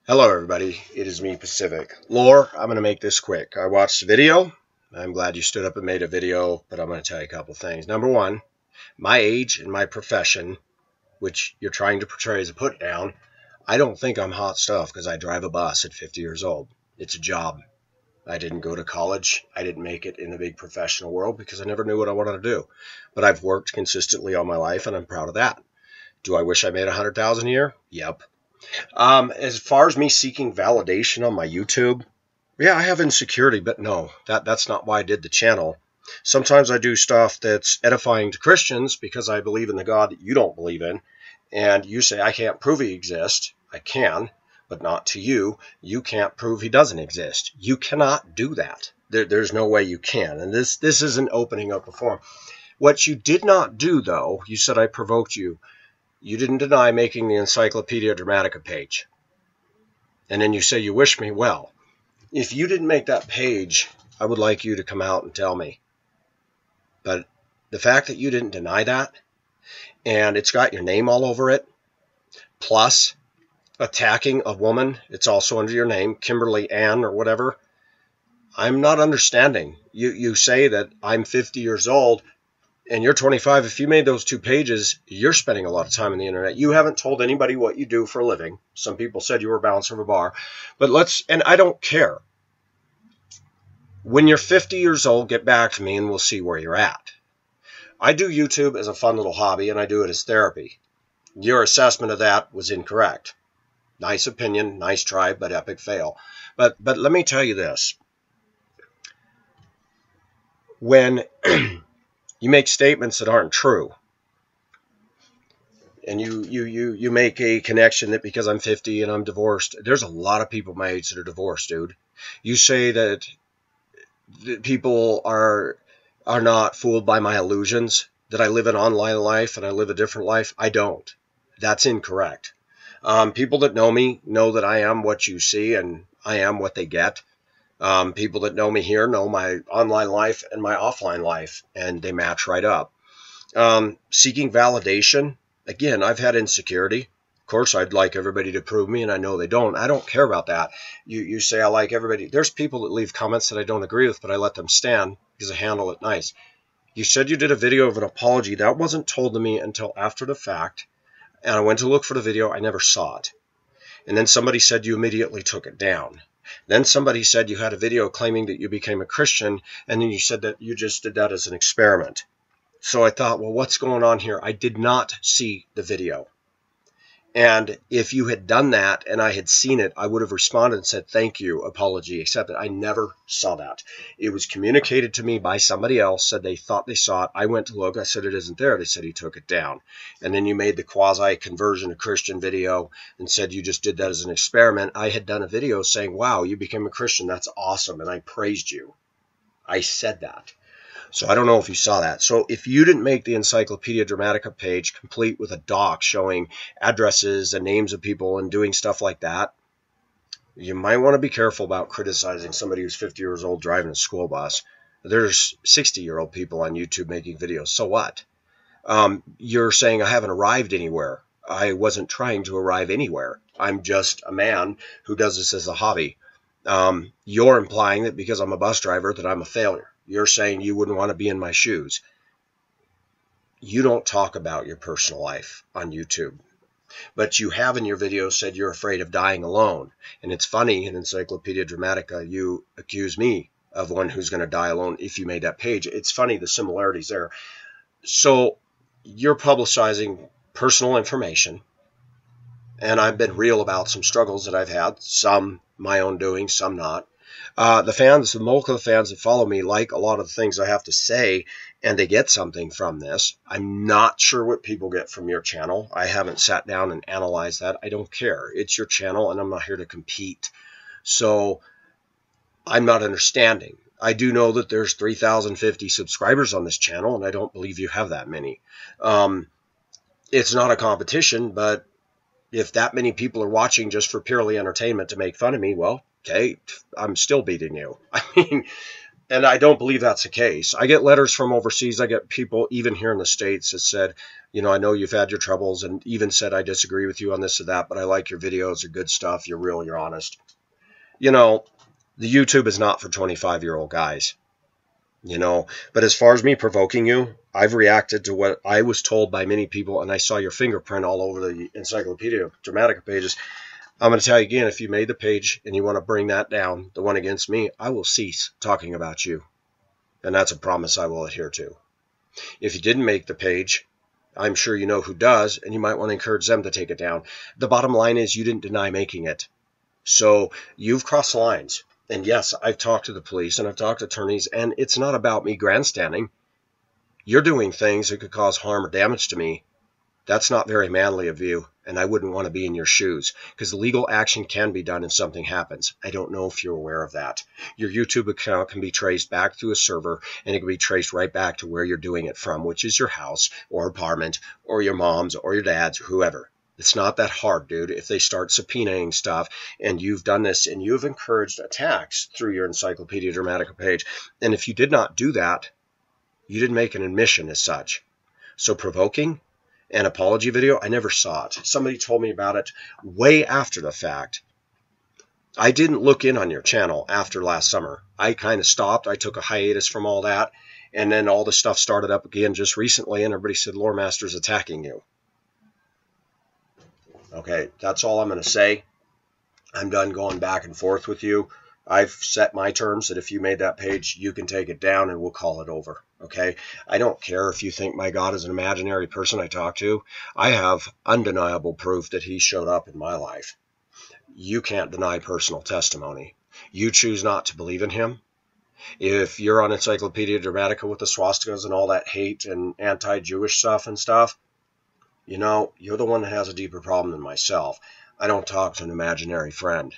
Hello everybody, it is me, Pacific. Lore, I'm going to make this quick. I watched the video. I'm glad you stood up and made a video, but I'm going to tell you a couple things. Number one, my age and my profession, which you're trying to portray as a put down, I don't think I'm hot stuff because I drive a bus at 50 years old. It's a job. I didn't go to college. I didn't make it in the big professional world because I never knew what I wanted to do. But I've worked consistently all my life and I'm proud of that. Do I wish I made $100,000 a year? Yep. As far as me seeking validation on my YouTube, yeah, I have insecurity, but no, that's not why I did the channel. Sometimes I do stuff that's edifying to Christians because I believe in the God that you don't believe in, and you say I can't prove he exists. I can, but not to you. You can't prove he doesn't exist. You cannot do that. There's no way you can, and this isn't opening up a forum. What you did not do, though, you said I provoked you. You didn't deny making the Encyclopedia Dramatica page. And then you say you wish me well. If you didn't make that page, I would like you to come out and tell me. But the fact that you didn't deny that, and it's got your name all over it, plus attacking a woman, it's also under your name, Kimberly Ann or whatever, I'm not understanding. You say that I'm 50 years old, and you're 25, if you made those two pages, you're spending a lot of time on the internet. You haven't told anybody what you do for a living. Some people said you were a bouncer of a bar. But and I don't care. When you're 50 years old, get back to me and we'll see where you're at. I do YouTube as a fun little hobby, and I do it as therapy. Your assessment of that was incorrect. Nice opinion, nice try, but epic fail. But let me tell you this. When you make statements that aren't true, and you make a connection that because I'm 50 and I'm divorced, there's a lot of people my age that are divorced, dude. You say that people are not fooled by my illusions, that I live an online life and I live a different life. I don't. That's incorrect. People that know me know that I am what you see and I am what they get. People that know me here know my online life and my offline life, and they match right up. Seeking validation, again, I've had insecurity. Of course, I'd like everybody to prove me, and I know they don't. I don't care about that. You say I like everybody. There's people that leave comments that I don't agree with, but I let them stand because I handle it nice. You said you did a video of an apology. That wasn't told to me until after the fact, and I went to look for the video. I never saw it. And then somebody said you immediately took it down. Then somebody said you had a video claiming that you became a Christian, and then you said that you just did that as an experiment. So I thought, well, what's going on here? I did not see the video. And if you had done that and I had seen it, I would have responded and said, thank you, apology, accepted. I never saw that. It was communicated to me by somebody else, said they thought they saw it. I went to look. I said, it isn't there. They said he took it down. And then you made the quasi-conversion to Christian video and said you just did that as an experiment. I had done a video saying, wow, you became a Christian. That's awesome. And I praised you. I said that. So I don't know if you saw that. So if you didn't make the Encyclopedia Dramatica page complete with a doc showing addresses and names of people and doing stuff like that, you might want to be careful about criticizing somebody who's 50 years old driving a school bus. There's 60-year-old people on YouTube making videos. So what? You're saying I haven't arrived anywhere. I wasn't trying to arrive anywhere. I'm just a man who does this as a hobby. You're implying that because I'm a bus driver that I'm a failure. You're saying you wouldn't want to be in my shoes. You don't talk about your personal life on YouTube. But you have in your video said you're afraid of dying alone. And it's funny, in Encyclopedia Dramatica, you accuse me of one who's going to die alone if you made that page. It's funny, the similarities there. So you're publicizing personal information. And I've been real about some struggles that I've had. Some my own doing, some not. The bulk of the fans that follow me like a lot of the things I have to say, and they get something from this. I'm not sure what people get from your channel. I haven't sat down and analyzed that. I don't care. It's your channel, and I'm not here to compete. So I'm not understanding. I do know that there's 3,050 subscribers on this channel, and I don't believe you have that many. It's not a competition, but if that many people are watching just for purely entertainment to make fun of me, well, okay, I'm still beating you. I mean, And I don't believe that's the case. I get letters from overseas. I get people even here in the States that said, I know you've had your troubles, and even said, I disagree with you on this or that, but I like your videos. They're good stuff. You're real. You're honest. The YouTube is not for 25-year-old guys. But as far as me provoking you, I've reacted to what I was told by many people, and I saw your fingerprint all over the Encyclopedia Dramatica pages. I'm going to tell you again, if you made the page and you want to bring that down, the one against me, I will cease talking about you. And that's a promise I will adhere to. If you didn't make the page, I'm sure you know who does, and you might want to encourage them to take it down. The bottom line is you didn't deny making it. So you've crossed the lines. And yes, I've talked to the police and I've talked to attorneys, and it's not about me grandstanding. You're doing things that could cause harm or damage to me. That's not very manly of you, and I wouldn't want to be in your shoes, because legal action can be done if something happens. I don't know if you're aware of that. Your YouTube account can be traced back through a server, and it can be traced right back to where you're doing it from, which is your house or apartment or your mom's or your dad's or whoever. It's not that hard, dude. If they start subpoenaing stuff, and you've done this, and you've encouraged attacks through your Encyclopedia Dramatica page, and if you did not do that, you didn't make an admission as such. So provoking an apology video, I never saw it. Somebody told me about it way after the fact. I didn't look in on your channel after last summer. I kind of stopped. I took a hiatus from all that, and then all the stuff started up again just recently, and everybody said Lore Master's attacking you. Okay, that's all I'm going to say. I'm done going back and forth with you. I've set my terms that if you made that page, you can take it down and we'll call it over. Okay? I don't care if you think my God is an imaginary person I talk to. I have undeniable proof that he showed up in my life. You can't deny personal testimony. You choose not to believe in him. If you're on Encyclopedia Dramatica with the swastikas and all that hate and anti-Jewish stuff and stuff, you're the one that has a deeper problem than myself. I don't talk to an imaginary friend.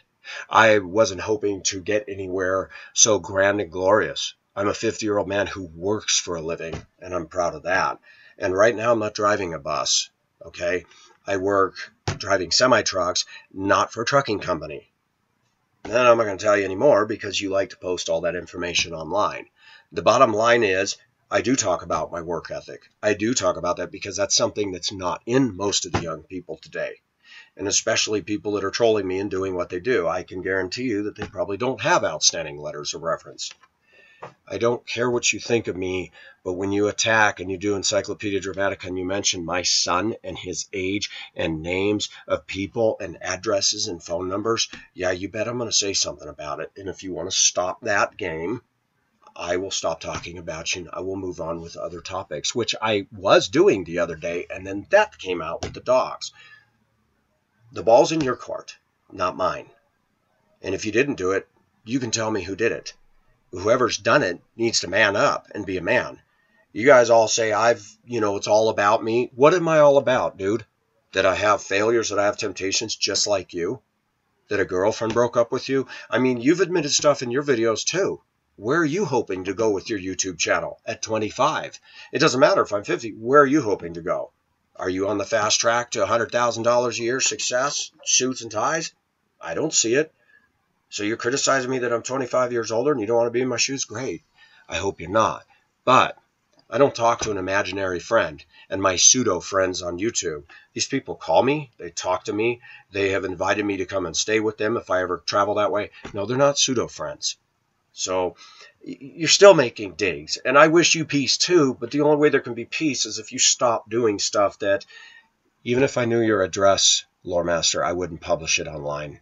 I wasn't hoping to get anywhere so grand and glorious. I'm a 50-year-old man who works for a living, and I'm proud of that. And right now I'm not driving a bus, okay? I work driving semi-trucks, not for a trucking company. And I'm not going to tell you anymore because you like to post all that information online. The bottom line is, I do talk about my work ethic. I do talk about that because that's something that's not in most of the young people today. And especially people that are trolling me and doing what they do. I can guarantee you that they probably don't have outstanding letters of reference. I don't care what you think of me, but when you attack and you do Encyclopedia Dramatica and you mention my son and his age and names of people and addresses and phone numbers, yeah, you bet I'm going to say something about it. And if you want to stop that game, I will stop talking about you and I will move on with other topics, which I was doing the other day, and then that came out with the dogs. The ball's in your court, not mine. And if you didn't do it, you can tell me who did it. Whoever's done it needs to man up and be a man. You guys all say it's all about me. What am I all about, dude? That I have failures, that I have temptations just like you? That a girlfriend broke up with you? I mean, you've admitted stuff in your videos too. Where are you hoping to go with your YouTube channel at 25? It doesn't matter if I'm 50. Where are you hoping to go? Are you on the fast track to $100,000 a year success, suits and ties? I don't see it. So you're criticizing me that I'm 25 years older and you don't want to be in my shoes? Great. I hope you're not. But I don't talk to an imaginary friend and my pseudo friends on YouTube. These people call me. They talk to me. They have invited me to come and stay with them if I ever travel that way. No, they're not pseudo friends. So you're still making digs, and I wish you peace too, but the only way there can be peace is if you stop doing stuff that, even if I knew your address, Lore Master, I wouldn't publish it online.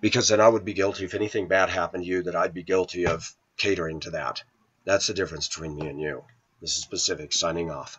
Because then I would be guilty, if anything bad happened to you, that I'd be guilty of catering to that. That's the difference between me and you. This is Pacific, signing off.